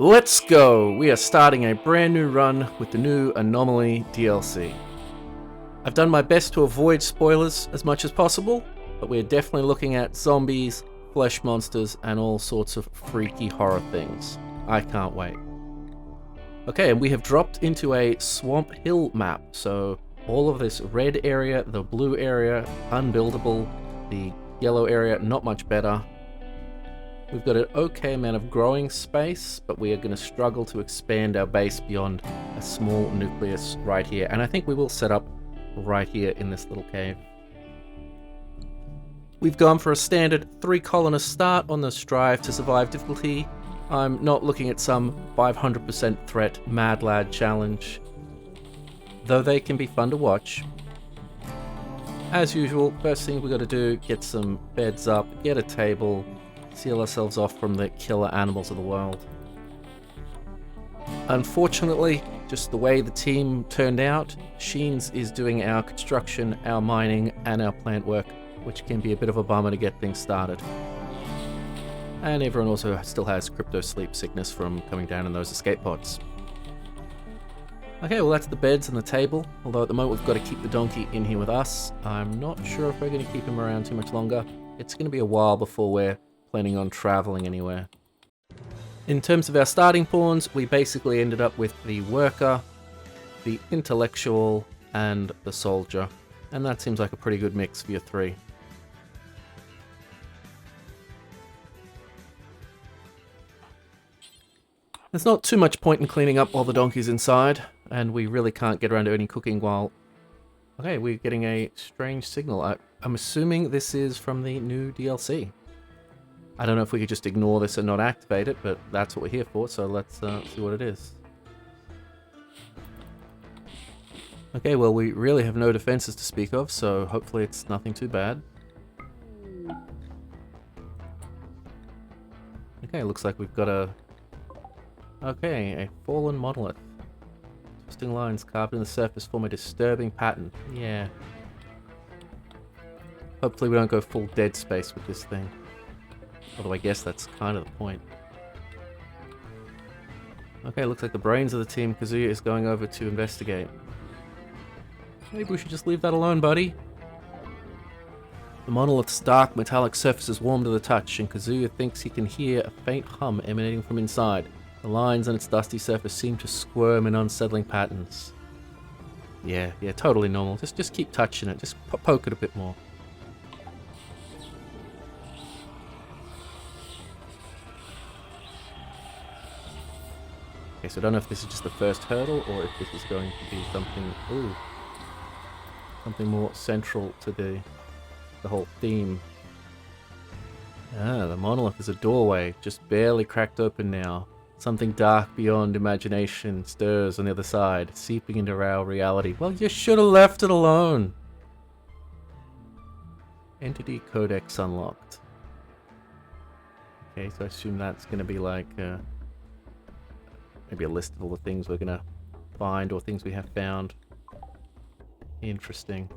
Let's go! We are starting a brand new run with the new Anomaly DLC. I've done my best to avoid spoilers as much as possible, but we're definitely looking at zombies, flesh monsters, and all sorts of freaky horror things. I can't wait. Okay, and we have dropped into a swamp hill map, so all of this red area, the blue area, unbuildable, the yellow area, not much better. We've got an okay amount of growing space, but we are going to struggle to expand our base beyond a small nucleus right here. And I think we will set up right here in this little cave. We've gone for a standard 3 colonist start on the Strive to Survive difficulty. I'm not looking at some 500% threat Mad Lad challenge, though they can be fun to watch. As usual, first thing we've got to do, get some beds up, get a table, seal ourselves off from the killer animals of the world. Unfortunately, just the way the team turned out, Sheens is doing our construction, our mining, and our plant work, which can be a bit of a bummer to get things started. And everyone also still has crypto sleep sickness from coming down in those escape pods. Okay, well that's the beds and the table, although at the moment we've got to keep the donkey in here with us. I'm not sure if we're going to keep him around too much longer. It's going to be a while before we're planning on traveling anywhere. In terms of our starting pawns, we basically ended up with the worker, the intellectual, and the soldier. And that seems like a pretty good mix for your 3. There's not too much point in cleaning up all the donkeys inside, and we really can't get around to any cooking while... Okay, we're getting a strange signal. I'm assuming this is from the new DLC. I don't know if we could just ignore this and not activate it, but that's what we're here for, so let's see what it is. Okay, well we really have no defenses to speak of, so hopefully it's nothing too bad. Okay, looks like we've got a... Okay, a fallen monolith. Twisting lines carved in the surface form a disturbing pattern. Yeah. Hopefully we don't go full Dead Space with this thing. Although I guess that's kind of the point. Okay, looks like the brains of the team Kazuya is going over to investigate. Maybe we should just leave that alone, buddy. The monolith's dark metallic surface is warm to the touch, and Kazuya thinks he can hear a faint hum emanating from inside. The lines on its dusty surface seem to squirm in unsettling patterns. Yeah, totally normal. Just keep touching it. Just poke it a bit more. Okay, so I don't know if this is just the first hurdle or if this is going to be something, something more central to the whole theme. Ah, the monolith is a doorway, just barely cracked open now. Something dark beyond imagination stirs on the other side, seeping into our reality. Well, you should have left it alone. Entity Codex unlocked. Okay, so I assume that's going to be like... maybe a list of all the things we're gonna find or things we have found. Interesting.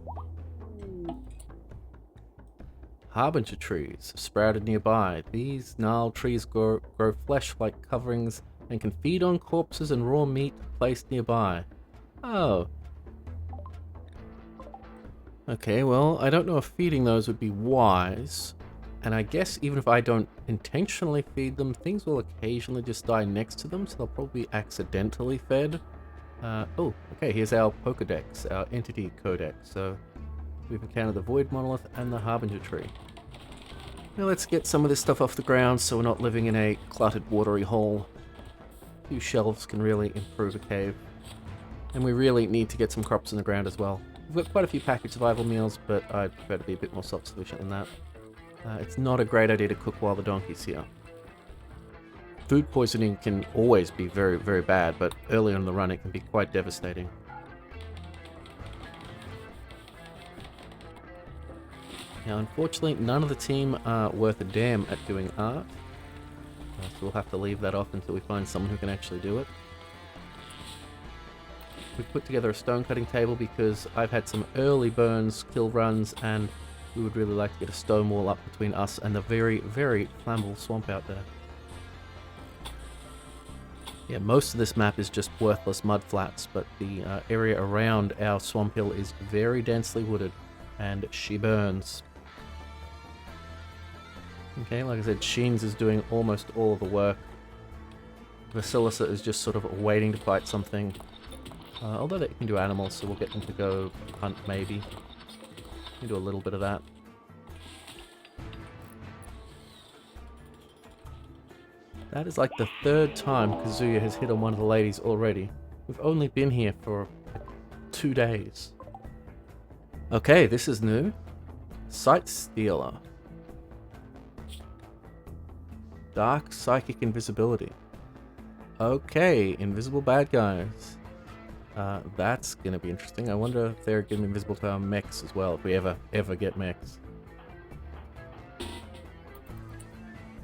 Harbinger trees sprouted nearby. These gnarled trees grow flesh-like coverings and can feed on corpses and raw meat placed nearby. Oh. Okay, well, I don't know if feeding those would be wise. And I guess even if I don't intentionally feed them, things will occasionally just die next to them, so they'll probably be accidentally fed. Oh, okay, here's our Pokedex, our Entity Codex. So we've encountered the Void Monolith and the Harbinger Tree. Now let's get some of this stuff off the ground so we're not living in a cluttered watery hole. A few shelves can really improve a cave. And we really need to get some crops in the ground as well. We've got quite a few packaged survival meals, but I'd prefer to be a bit more self-sufficient than that. It's not a great idea to cook while the donkey's here. Food poisoning can always be very, very bad, but early on in the run it can be quite devastating. Now, unfortunately, none of the team are worth a damn at doing art, so we'll have to leave that off until we find someone who can actually do it. We've put together a stone cutting table because I've had some early burns, kill runs, and we would really like to get a stone wall up between us and the very, very flammable swamp out there. Yeah, most of this map is just worthless mud flats, but the area around our swamp hill is very densely wooded, and she burns. Okay, like I said, Sheens is doing almost all of the work. Vasilisa is just sort of waiting to fight something. Although they can do animals, so we'll get them to go hunt maybe. We can do a little bit of that. That is like the third time Kazuya has hit on one of the ladies already. We've only been here for 2 days. Okay, this is new. Sight Stealer. Dark Psychic Invisibility. Okay, invisible bad guys. That's gonna be interesting. I wonder if they're gonna be invisible to our mechs as well, if we ever get mechs.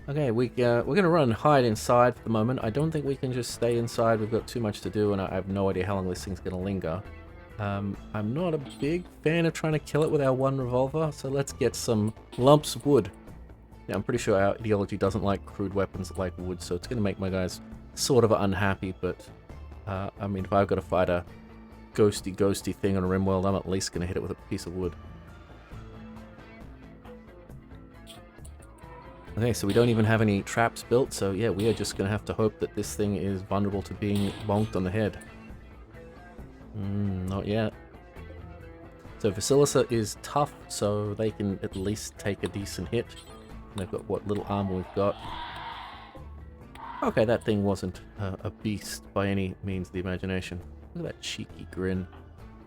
Okay, we're gonna run and hide inside for the moment. I don't think we can just stay inside. We've got too much to do, and I have no idea how long this thing's gonna linger. I'm not a big fan of trying to kill it with our one revolver, so let's get some lumps of wood. Yeah, I'm pretty sure our ideology doesn't like crude weapons like wood, so it's gonna make my guys sort of unhappy, but I mean, if I've got to fight a ghosty thing on a Rimworld, I'm at least gonna hit it with a piece of wood. Okay, so we don't even have any traps built, so yeah, we are just going to have to hope that this thing is vulnerable to being bonked on the head. Not yet. So Vasilisa is tough, so they can at least take a decent hit. And they've got what little armor we've got. Okay, that thing wasn't a beast by any means of the imagination. Look at that cheeky grin.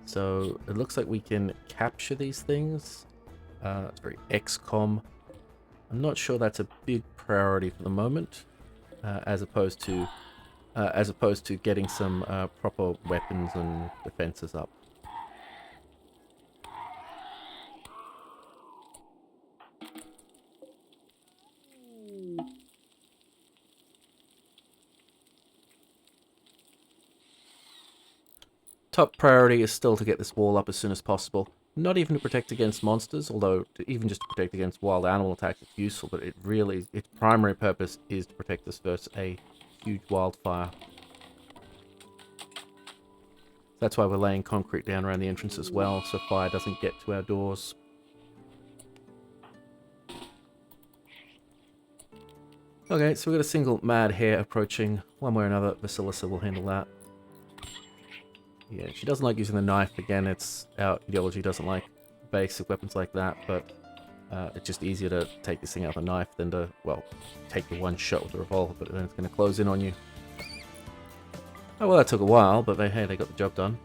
So it looks like we can capture these things. That's very XCOM. I'm not sure that's a big priority for the moment, as opposed to getting some proper weapons and defenses up. Top priority is still to get this wall up as soon as possible. Not even to protect against monsters, although even just to protect against wild animal attacks it's useful, but its primary purpose is to protect us versus a huge wildfire. That's why we're laying concrete down around the entrance as well, so fire doesn't get to our doors. Okay, so we've got a single mad hare approaching. One way or another, Vasilisa will handle that. Yeah, she doesn't like using the knife. Again, our ideology doesn't like basic weapons like that, but it's just easier to take this thing out with a knife than to, well, take the one shot with the revolver, but then it's going to close in on you. Oh, well, that took a while, but hey, they got the job done.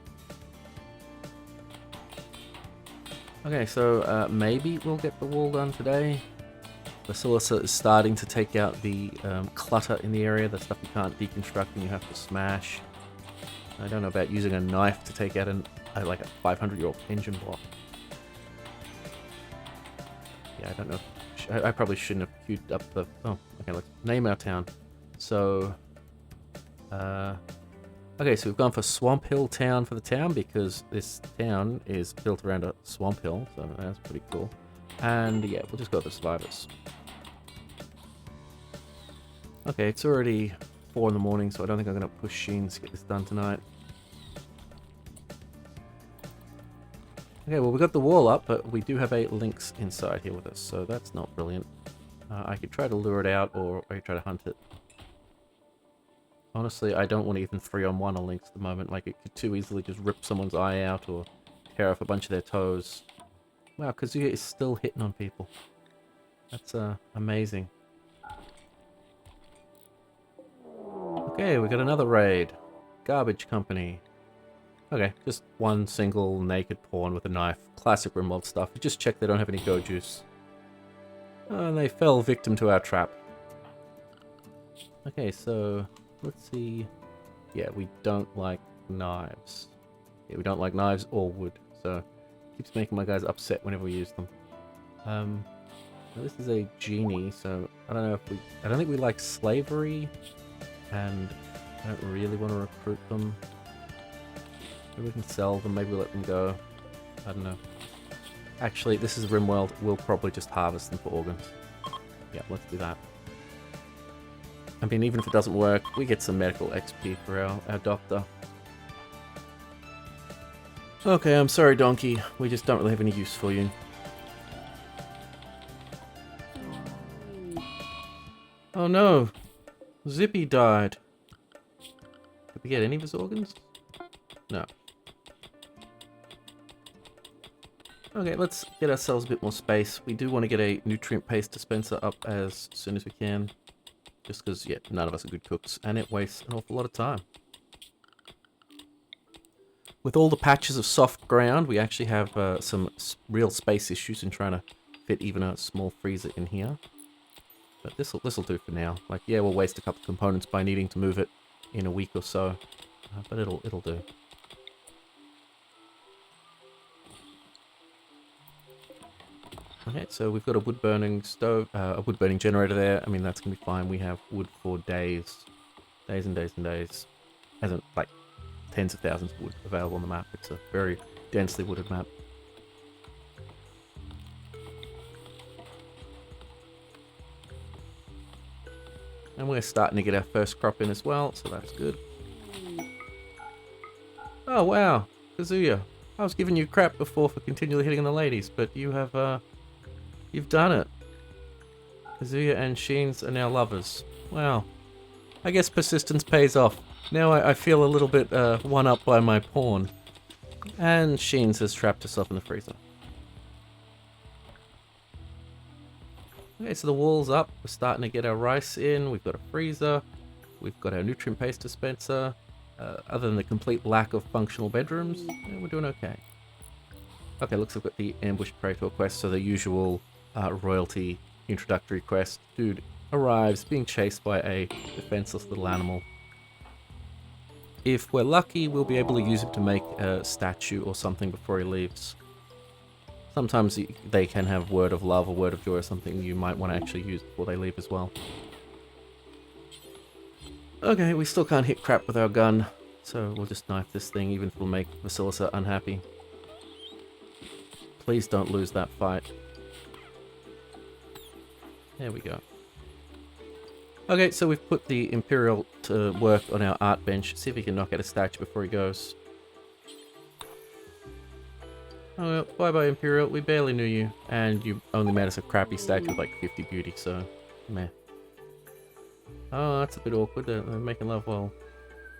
Okay, so maybe we'll get the wall done today. Vasilisa is starting to take out the clutter in the area, the stuff you can't deconstruct and you have to smash. I don't know about using a knife to take out like a 500-year-old engine block. Yeah, I don't know. I probably shouldn't have queued up the... Oh, okay, let's name our town. So, okay, so we've gone for Swamp Hill Town for the town because this town is built around a swamp hill, so that's pretty cool. And yeah, we'll just go with the survivors. Okay, it's already 4 in the morning, so I don't think I'm going to push Sheens to get this done tonight. Okay, well, we got the wall up, but we do have a lynx inside here with us, so that's not brilliant. I could try to lure it out, or I could try to hunt it. Honestly, I don't want to even 3-on-1 a lynx at the moment. Like, it could too easily just rip someone's eye out or tear off a bunch of their toes. Wow, Kazuya is still hitting on people. That's amazing. Okay, we got another raid. Garbage Company. Okay, just one single naked pawn with a knife. Classic Rimworld stuff. Just check they don't have any go juice. And they fell victim to our trap. Okay, so let's see. Yeah, we don't like knives. Yeah, we don't like knives or wood, so it keeps making my guys upset whenever we use them. This is a genie, so I don't know if I don't think we like slavery, and I don't really want to recruit them. Maybe we can sell them, maybe we'll let them go. I don't know. Actually, this is Rimworld. We'll probably just harvest them for organs. Yeah, let's do that. I mean, even if it doesn't work, we get some medical XP for our doctor. Okay, I'm sorry, Donkey. We just don't really have any use for you. Oh no! Zippy died. Did we get any of his organs? No. Okay, let's get ourselves a bit more space. We do want to get a nutrient paste dispenser up as soon as we can. Just because, yeah, none of us are good cooks, and it wastes an awful lot of time. With all the patches of soft ground, we actually have some real space issues in trying to fit even a small freezer in here. But this'll do for now. Like, yeah, we'll waste a couple of components by needing to move it in a week or so, but it'll do. Okay, so we've got a wood-burning stove, a wood-burning generator there. I mean, that's gonna be fine. We have wood for days and days and days. Hasn't, like, tens of thousands of wood available on the map. It's a very densely wooded map. And we're starting to get our first crop in as well, so that's good. Oh, wow. Kazuya. I was giving you crap before for continually hitting on the ladies, but you have, you've done it. Kazuya and Sheens are now lovers. Wow. I guess persistence pays off. Now I feel a little bit, one-up by my pawn. And Sheens has trapped herself in the freezer. Okay, so the wall's up. We're starting to get our rice in. We've got a freezer. We've got our nutrient paste dispenser. Other than the complete lack of functional bedrooms, yeah, we're doing okay. Okay, looks like we've got the ambush praetor quest, so the usual royalty introductory quest. Dude arrives being chased by a defenseless little animal. If we're lucky, we'll be able to use him to make a statue or something before he leaves. Sometimes they can have word of love or word of joy or something you might want to actually use before they leave as well. Okay, we still can't hit crap with our gun, so we'll just knife this thing, even if it'll make Vasilisa unhappy. Please don't lose that fight. There we go. Okay, so we've put the Imperial to work on our art bench. See if he can knock out a statue before he goes. Oh well, bye-bye Imperial, we barely knew you. And you only made us a crappy statue with like 50 beauty, so meh. Oh, that's a bit awkward. They're making love while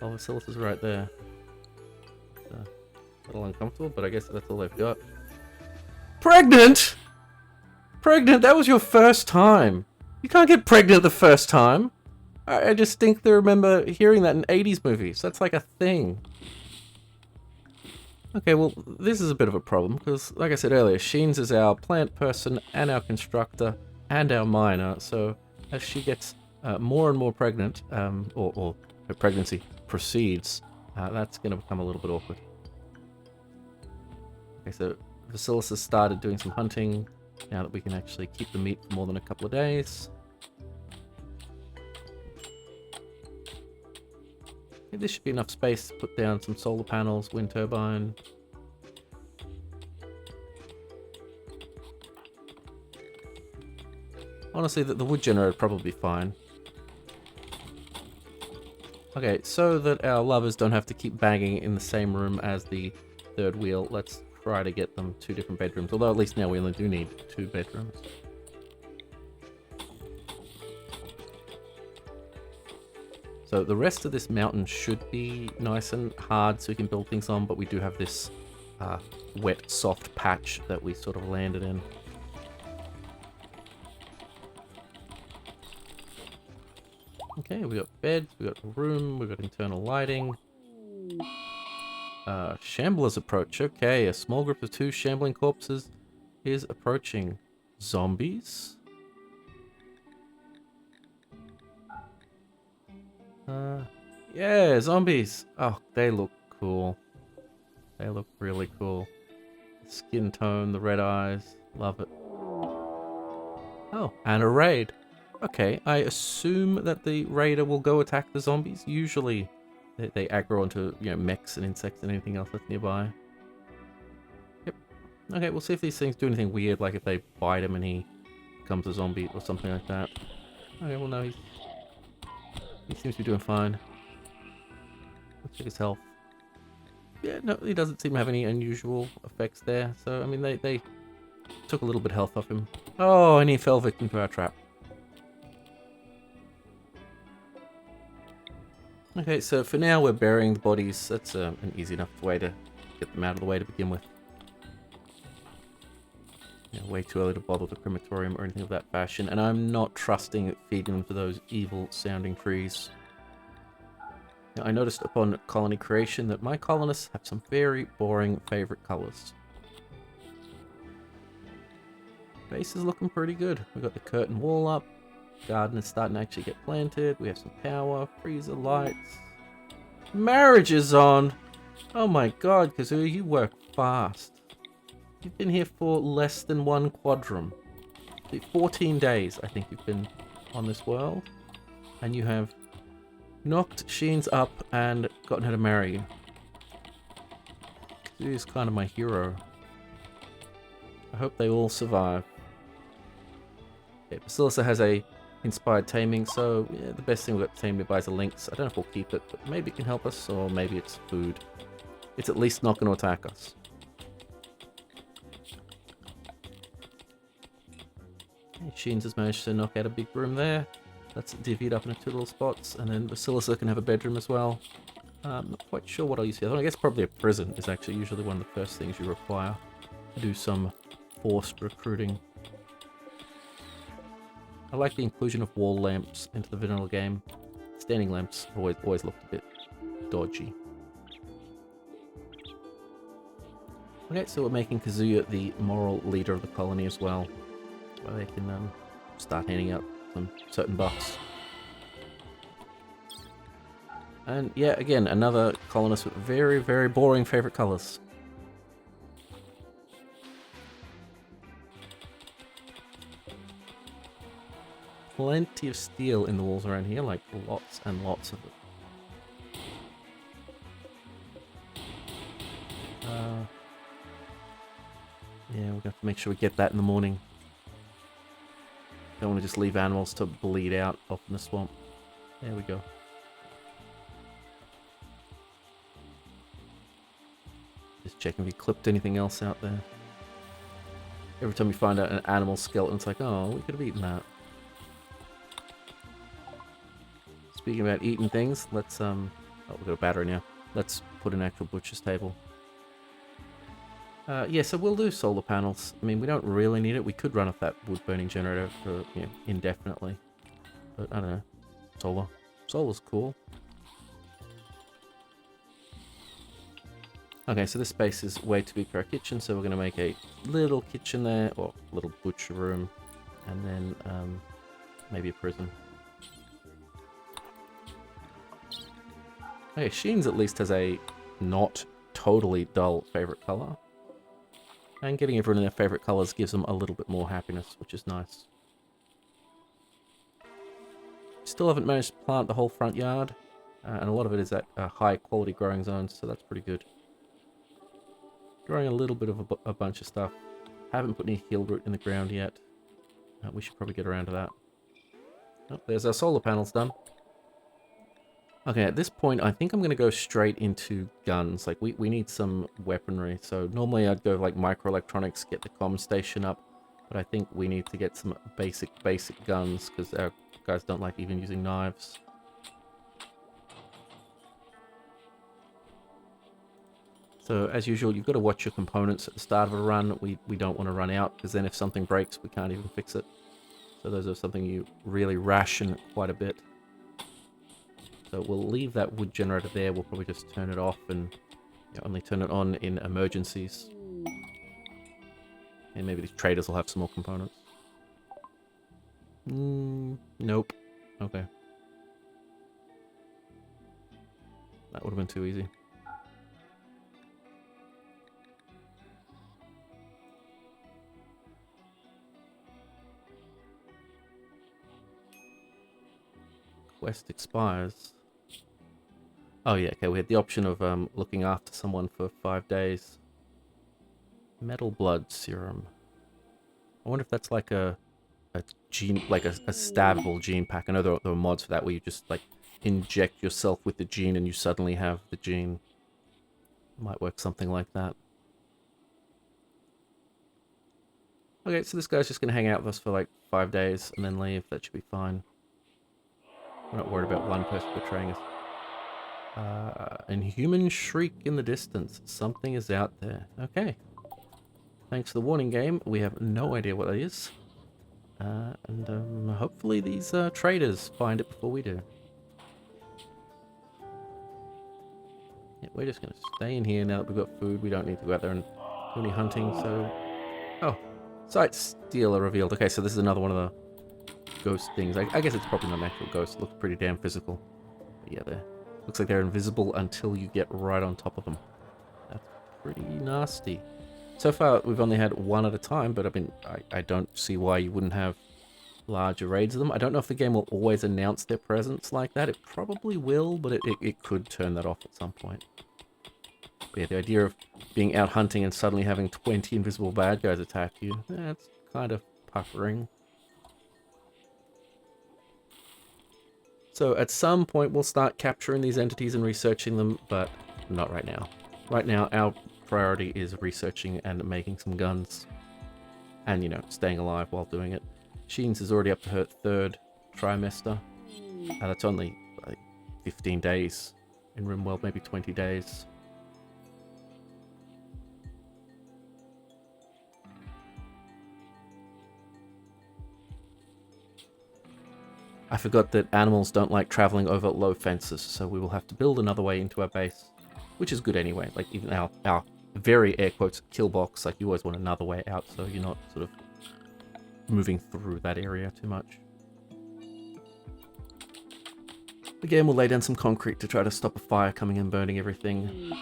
Vasilisa's right there. It's a little uncomfortable, but I guess that's all they've got. Pregnant? Pregnant? That was your first time. You can't get pregnant the first time. I distinctly remember hearing that in 80s movies. That's like a thing. Okay, well, this is a bit of a problem, because, like I said earlier, Sheens is our plant person, and our constructor, and our miner, so as she gets more and more pregnant, or her pregnancy proceeds, that's going to become a little bit awkward. Okay, so Vasilisa has started doing some hunting, now that we can actually keep the meat for more than a couple of days. Okay, this should be enough space to put down some solar panels, wind turbine. Honestly, the wood generator would probably be fine. Okay, so that our lovers don't have to keep banging in the same room as the third wheel, let's try to get them 2 different bedrooms. Although at least now we only do need 2 bedrooms. So the rest of this mountain should be nice and hard so we can build things on, but we do have this wet, soft patch that we sort of landed in. Okay, we got beds, we got a room, we got internal lighting. Shamblers approach. Okay, a small group of 2 shambling corpses is approaching. Zombies? Yeah, zombies. Oh, they look cool. They look really cool. Skin tone, the red eyes. Love it. Oh, and a raid. Okay, I assume that the raider will go attack the zombies. Usually they aggro onto, you know, mechs and insects and anything else that's nearby. Yep. Okay, we'll see if these things do anything weird, like if they bite him and he becomes a zombie or something like that. Okay, well no, he's... He seems to be doing fine. Let's check his health. Yeah, no, he doesn't seem to have any unusual effects there. So, I mean, they took a little bit of health off him. Oh, and he fell victim to our trap. Okay, so for now we're burying the bodies. That's an easy enough way to get them out of the way to begin with. Yeah, way too early to bother the crematorium or anything of that fashion, and I'm not trusting feeding them to those evil-sounding trees. Now, I noticed upon colony creation that my colonists have some very boring favorite colors. Base is looking pretty good. We've got the curtain wall up. Garden is starting to actually get planted. We have some power, freezer lights. Marriage is on! Oh my god, Kazoo, you work fast. You've been here for less than one quadrum. 14 days, I think you've been on this world. And you have knocked Sheens up and gotten her to marry you. Kazoo is kind of my hero. I hope they all survive. Okay, Basilissa has a inspired taming, so yeah, the best thing we've got to tame nearby is a lynx. I don't know if we'll keep it, but maybe it can help us, or maybe it's food. It's at least not going to attack us. Okay, Sheens has managed to knock out a big room there. That's divvied up into two little spots, and then Basilissa can have a bedroom as well. Not quite sure what I'll use here. I guess probably a prison is actually usually one of the first things you require to do some forced recruiting. I like the inclusion of wall lamps into the vanilla game. Standing lamps always looked a bit dodgy. Okay, so we're making Kazuya the moral leader of the colony as well. Where they can start handing out some certain buffs. And yeah, again, another colonist with very, very boring favorite colors. Plenty of steel in the walls around here, like lots and lots of it. Yeah, we're going to have to make sure we get that in the morning. Don't want to just leave animals to bleed out off in the swamp. There we go. Just checking if we clipped anything else out there. Every time we find out an animal skeleton, it's like, oh, we could have eaten that. Speaking about eating things, let's oh, we've got a battery now. Let's put an actual butcher's table. Yeah, so we'll do solar panels. I mean, we don't really need it. We could run off that wood burning generator for, you know, indefinitely. But I don't know. Solar. Solar's cool. Okay, so this space is way too big for our kitchen, so we're going to make a little kitchen there, or little butcher room, and then maybe a prison. Okay, Sheens at least has a not totally dull favorite color. And getting everyone in their favorite colors gives them a little bit more happiness, which is nice. Still haven't managed to plant the whole front yard, and a lot of it is at high quality growing zones, so that's pretty good. Growing a little bit of a bunch of stuff. Haven't put any heal root in the ground yet. We should probably get around to that. Oh, there's our solar panels done. Okay, at this point, I think I'm going to go straight into guns. Like, we need some weaponry. So normally I'd go like microelectronics, get the comm station up. But I think we need to get some basic guns, because our guys don't like even using knives. So as usual, you've got to watch your components at the start of a run. We don't want to run out, because then if something breaks, we can't even fix it. So those are something you really ration quite a bit. So we'll leave that wood generator there. We'll probably just turn it off and, you know, only turn it on in emergencies. And maybe these traders will have some more components. Nope. Okay. That would have been too easy. Quest expires. Oh yeah, okay, we had the option of looking after someone for 5 days. Metal blood serum. I wonder if that's like a gene, like a stabbable gene pack. I know there are mods for that where you just like inject yourself with the gene and you suddenly have the gene. Might work something like that. Okay, so this guy's just going to hang out with us for like 5 days and then leave. That should be fine. We're not worried about one person betraying us. Inhuman shriek in the distance. Something is out there. Okay. Thanks for the warning, game. We have no idea what that is. And hopefully these traders find it before we do. Yeah, we're just going to stay in here now that we've got food. We don't need to go out there and do any hunting, so... Oh, Sight Stealer revealed. Okay, so this is another one of the ghost things. I guess it's probably not an actual ghost. It looks pretty damn physical. But yeah, looks like they're invisible until you get right on top of them. That's pretty nasty. So far, we've only had one at a time, but I mean, I don't see why you wouldn't have larger raids of them. I don't know if the game will always announce their presence like that. It probably will, but it could turn that off at some point. But yeah, the idea of being out hunting and suddenly having 20 invisible bad guys attack you, that's kind of puckering. So at some point we'll start capturing these entities and researching them, but not right now. Right now our priority is researching and making some guns. And, you know, staying alive while doing it. Sheens is already up to her 3rd trimester. That's only like 15 days in Rimworld, maybe 20 days. I forgot that animals don't like traveling over low fences, so we will have to build another way into our base, which is good anyway. Like, even our very air quotes kill box, like, you always want another way out so you're not sort of moving through that area too much. Again, we'll lay down some concrete to try to stop a fire coming and burning everything.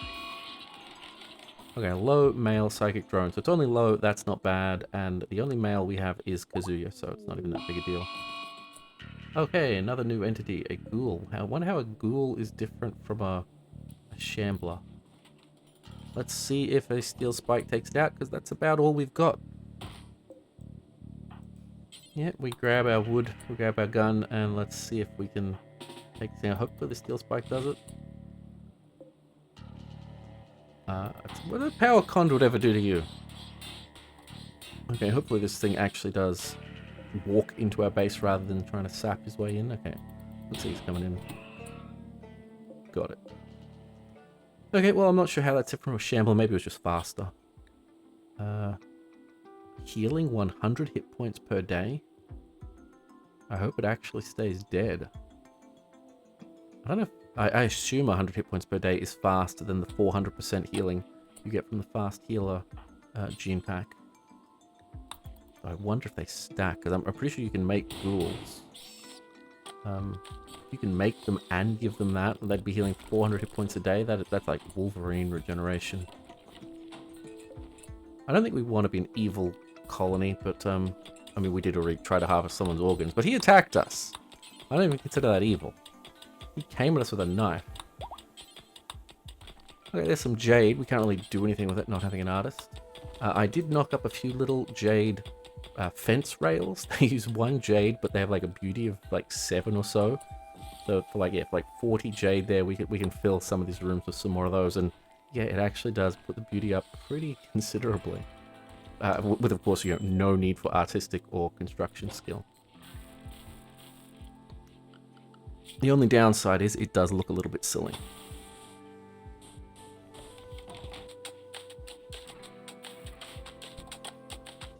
Okay, low male psychic drone. So it's only low, that's not bad, and the only male we have is Kazuya, so it's not even that big a deal. Okay, another new entity, a ghoul. I wonder how a ghoul is different from a shambler. Let's see if a steel spike takes it out, because that's about all we've got. Yeah, we grab our wood, we grab our gun, and let's see if we can take this out. Hopefully the steel spike does it. What did a power conduit ever do to you? Okay, hopefully this thing actually does walk into our base rather than trying to sap his way in. Okay, let's see, he's coming in. Got it. Okay, well, I'm not sure how that's different from a shambler. Maybe it was just faster. Healing 100 hit points per day. I hope it actually stays dead. I don't know if... I assume 100 hit points per day is faster than the 400% healing you get from the fast healer gene pack. I wonder if they stack, because I'm pretty sure you can make ghouls. You can make them and give them that, and they'd be healing 400 hit points a day. That's like Wolverine regeneration. I don't think we want to be an evil colony, but I mean, we did already try to harvest someone's organs, but he attacked us. I don't even consider that evil. He came at us with a knife. Okay, there's some jade. We can't really do anything with it, not having an artist. I did knock up a few little jade fence rails. They use 1 jade, but they have like a beauty of like 7 or so. So for like, yeah, for like 40 jade there, we can fill some of these rooms with some more of those. And yeah, it actually does put the beauty up pretty considerably. With, of course, you know, no need for artistic or construction skill. The only downside is it does look a little bit silly.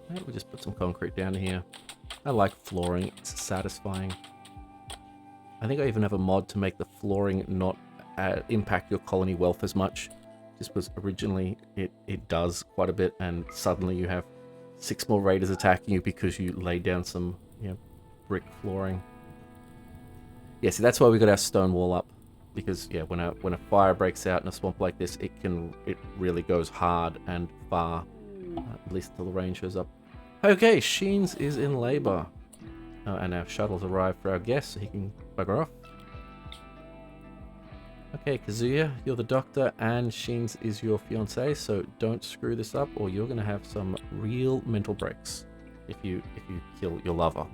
Okay, we'll just put some concrete down here. I like flooring, it's satisfying. I think I even have a mod to make the flooring not impact your colony wealth as much. Just because originally it does quite a bit, and suddenly you have 6 more raiders attacking you because you laid down some, you know, brick flooring. Yeah, see, that's why we got our stone wall up, because yeah, when a fire breaks out in a swamp like this, it really goes hard and far, at least until the rain shows up. Okay, Sheens is in labor, and our shuttle's arrived for our guest, so he can bugger off. Okay, Kazuya, you're the doctor, and Sheens is your fiance, so don't screw this up, or you're gonna have some real mental breaks if you kill your lover.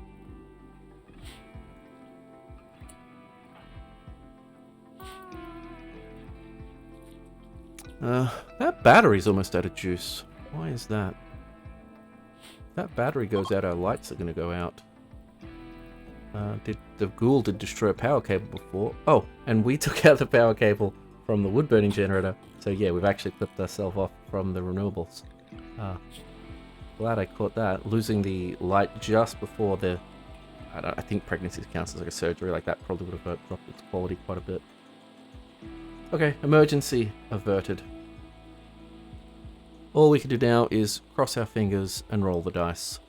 That battery's almost out of juice. Why is that? If that battery goes out, our lights are going to go out. The ghoul did destroy a power cable before. Oh, and we took out the power cable from the wood burning generator. So yeah, we've actually clipped ourselves off from the renewables. Glad I caught that. Losing the light just before the... I think pregnancy counts as like a surgery. Like that probably would have dropped its quality quite a bit. Okay, emergency averted. All we can do now is cross our fingers and roll the dice.